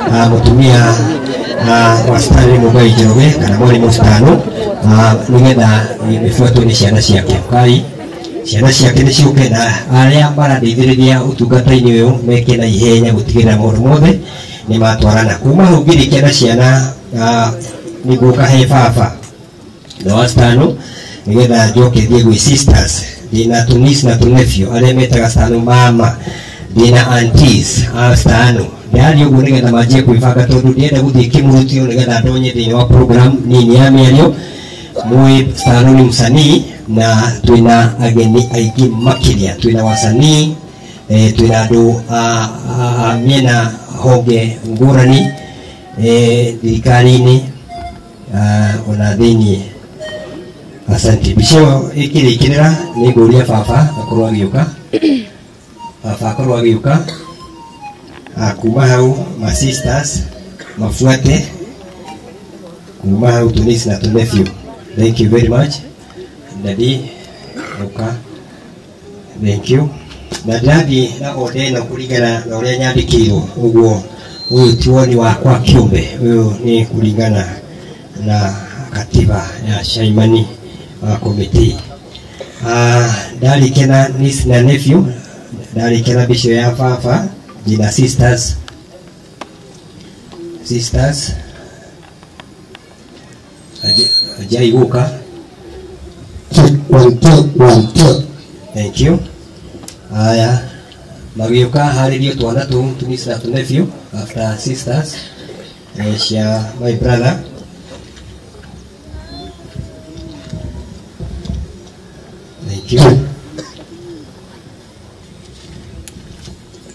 mutumia wastani mugai jiroge kana mwari mustano nigetha mifuatwo ni ciana ciake kai ciana ciake ni ciuke na aria maradeithĩrĩria utungata-inĩ uyu meke na ihenya gutigĩrĩra maũndũ mothe ni matwarana kuma hau ngĩrĩkia na ciana nĩguo kahe baba na wastano nigetha njoke thiĩ gwĩ sisters ndina tunis na tunefio aria metaga stano mama ndina aunties stano ndari uguo nigetha manjie kwĩbanga tondũ ndienda gũthiĩ kĩmurutio nigetha ndonye thĩinĩ wa program nini ya mĩario mwe stano ni msanii na twina ageni aingĩ makĩria twina wasanii twina andũ mĩena honge ngũrani thirikari-inĩ ona thĩinĩ. Asante bicio ikirikirira ni nguria baba akorwo agiuka baba akorwo agiuka kuma hau ma sisters mafuate kuma hau tunis na tunefio. Thank you very much daddy uka thank you na daddy na odena kuringana na uria nyandikirwo uguo uyu tuoni wakwa kiumbe uyu ni kuringana na katiba ya Shaimani committee. Dari kena niece na nephew, dari kena bisho ya fafa, jina sisters. Sisters. Ajai uka. Thank you. Aya, magiuka hari dio tuana tu niece na tu nephew after sisters. Shia my brother.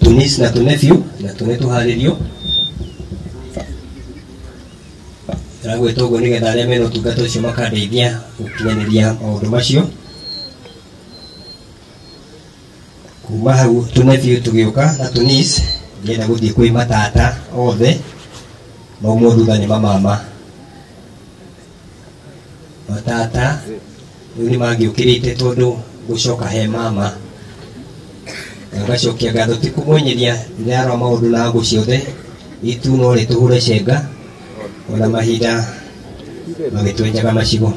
Tunis na tunefio na tunetu halirio rago etogo nigetha aria mena utungata ucio makandeithia gukinyaniria maundu macio kuma hau tunefio tugiuka na Tunis ndienda guthii kwi matata othe maumwo thutha ni mamama matata ni magiukirite tondu gucoka he mama ngacokia ngatho ti kumwenyeria ndiarwa maundu na ngo ciothe itu no ri tuhure cenga ona mahinda magitwenjaga macigo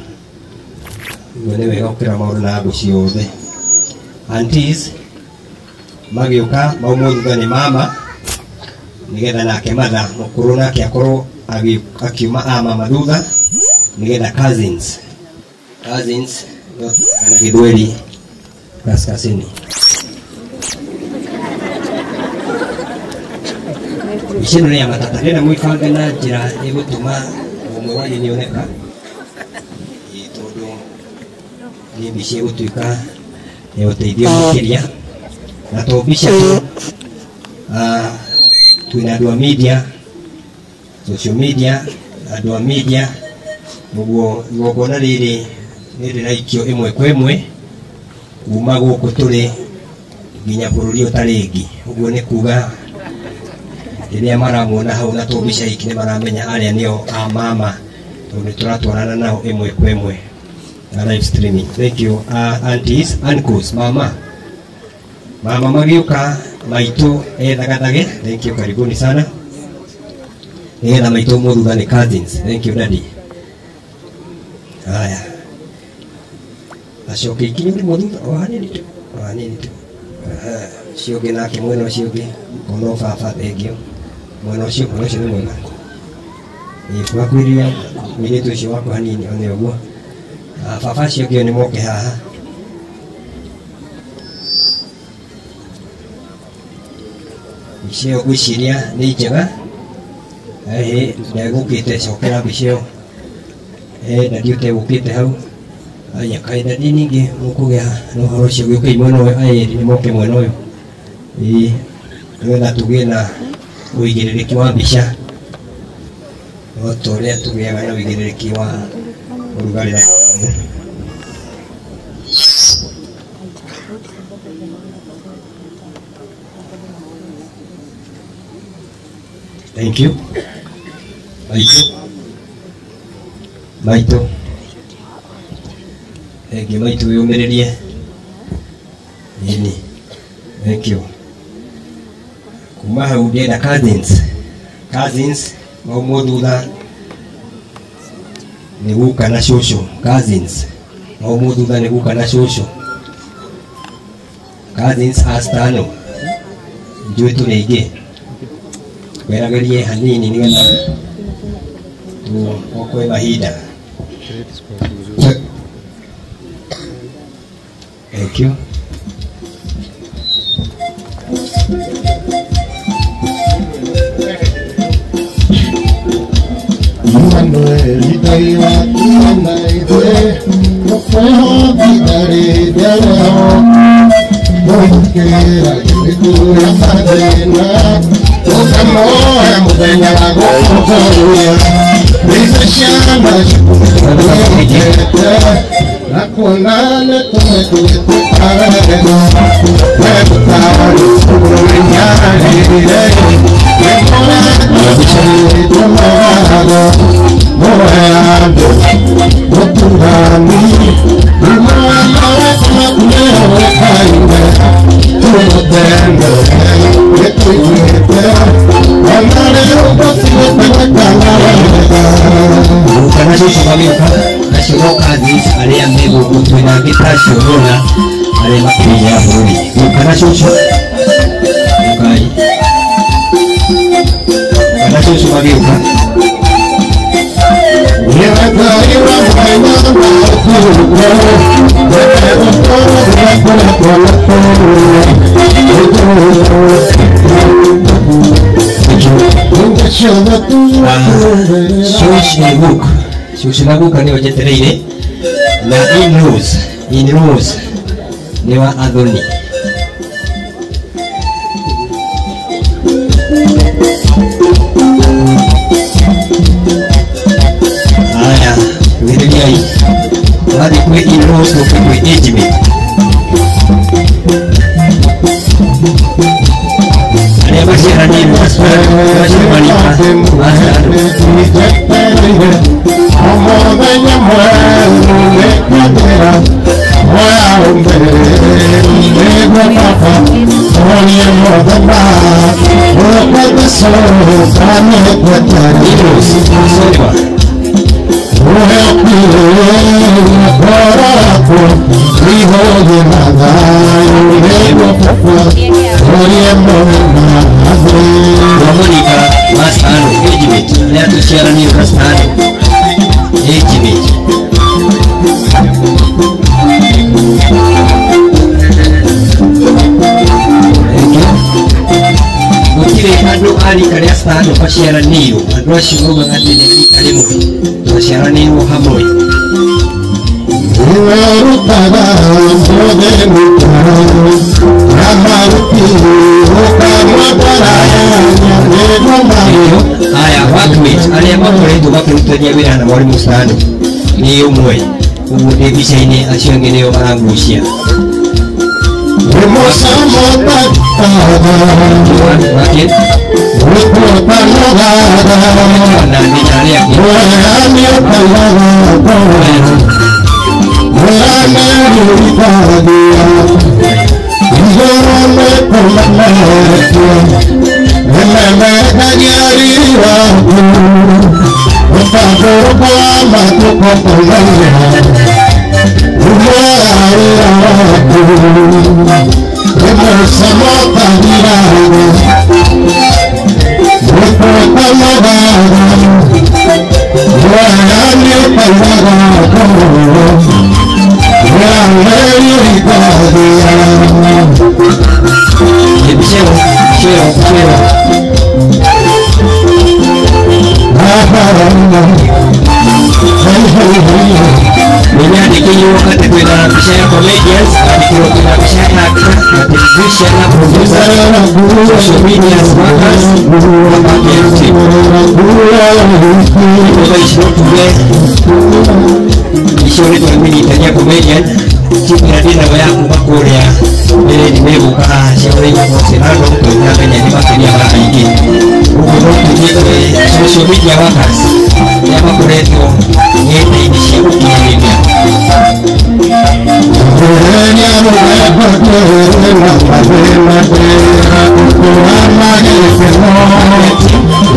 uguo ni wega gukira maundu na ngo ciothe. Aunties magiuka maumwo thutha ni mama nigetha nake matha mukuru nake akorwo akiuma mama thutha nigetha cousins na Githweri kaskazini. Mishino ni ya matata nena mwifanga na njira igutuma umwe wanyu nioneka tondu ni mbica gutuika ni uteithio mukiria na to mbica tu twina andu a media social media andu a media uguo igongona riri niriraikio imwe kwa imwe kuma guku turi nginya bururi utaringi uguo ni kuga riria maramwona hau na to mbica iki ni maramenya aria nio a mama tondu turatwarana nao imwe kwa imwe na live streaming. Thank you aunties, uncles, mama magiuka maitu ethagathage. Thank you, karibuni sana. Nigetha maitu muthutha ni cousins. Thank you daddy. Haya acoke ikinye uri muthutha o hanini tu cionge nake mwena ucio ungi ono baba thengio mwena ucio ni mwega twakwiria mwiritu ucio waku hanini one uguo baba cionge ni moke haha icio gwiciria ni njega ndegukite cokera mbica na ndiute gukite hau aya kaida ningi mukugia no horo cio gĩũka imwena ũyũ ayeri nĩ moke mwena ũyũ nĩgetha tũgĩe na ũigĩrĩrĩki wa mbica o ta ũrĩa tũgĩaga na ũigĩrĩrĩki wa ũrugarĩ na thank you Maito Maitu yumiririe nini. Thank you. Kuma hau ndienda cousins cousins maumududa niguka na shosho cousins maumududa niguka na shosho cousins astano jutu nege beragarie hanini nigetha okwe mahida. Thank you. Susunabuk ni wajet reire na in rose ni wa adoni aya vile hii hadi kwa in rose kwa ejime ale basi rani basi malipa Anu pasiaran niu, anu asyuruh mengatini kalimu, pasiaran niu hamoi. Ayah wakmit, ada yang makmur itu wakmit dia bilang nama orang Muslim niu moi, dia bisa ini asyang ini orang Rusia. Wakit.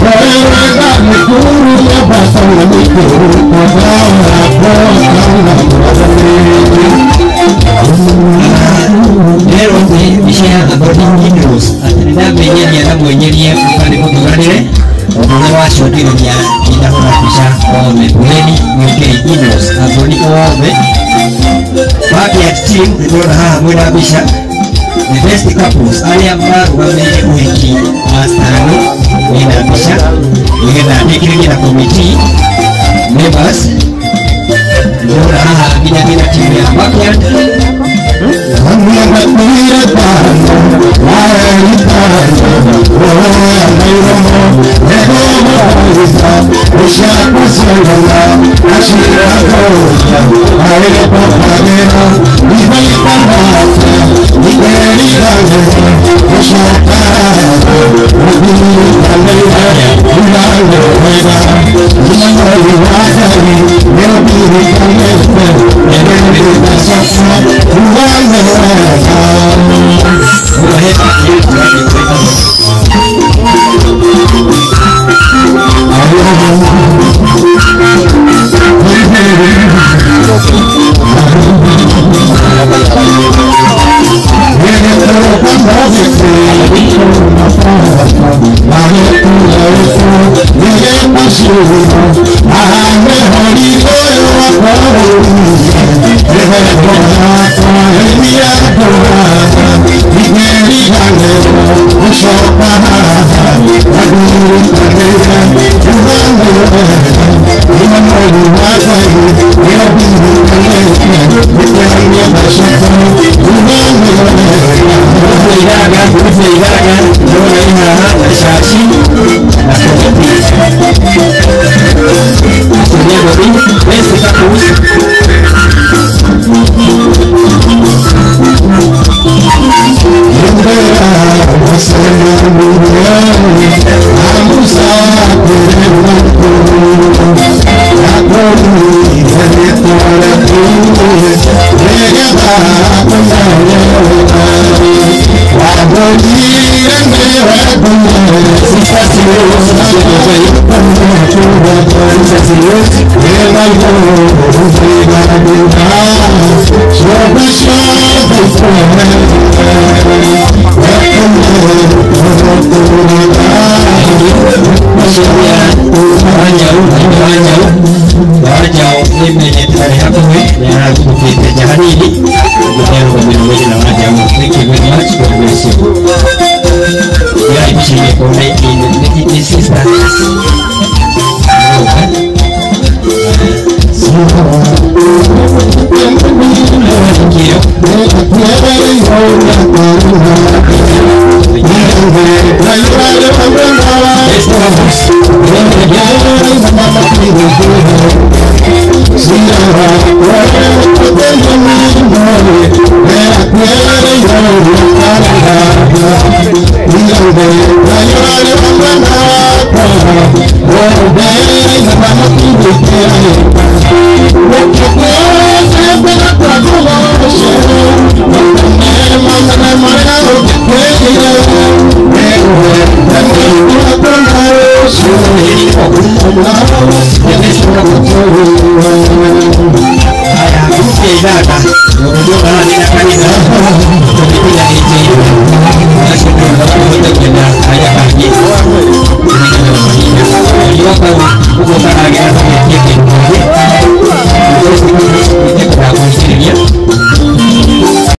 Hey, wacũngĩrĩria inahũra mbica othe mũgeni Nyũngĩri Inos athoni othe Backyard team ndĩrona haha mwĩna mbica the best couples arĩa marũgamĩrĩire ũhiki wa Stani mwĩna mbica nĩgetha ndĩkĩrĩrie na committee members ndĩrona haha nginya timu ya Backyard Gracias.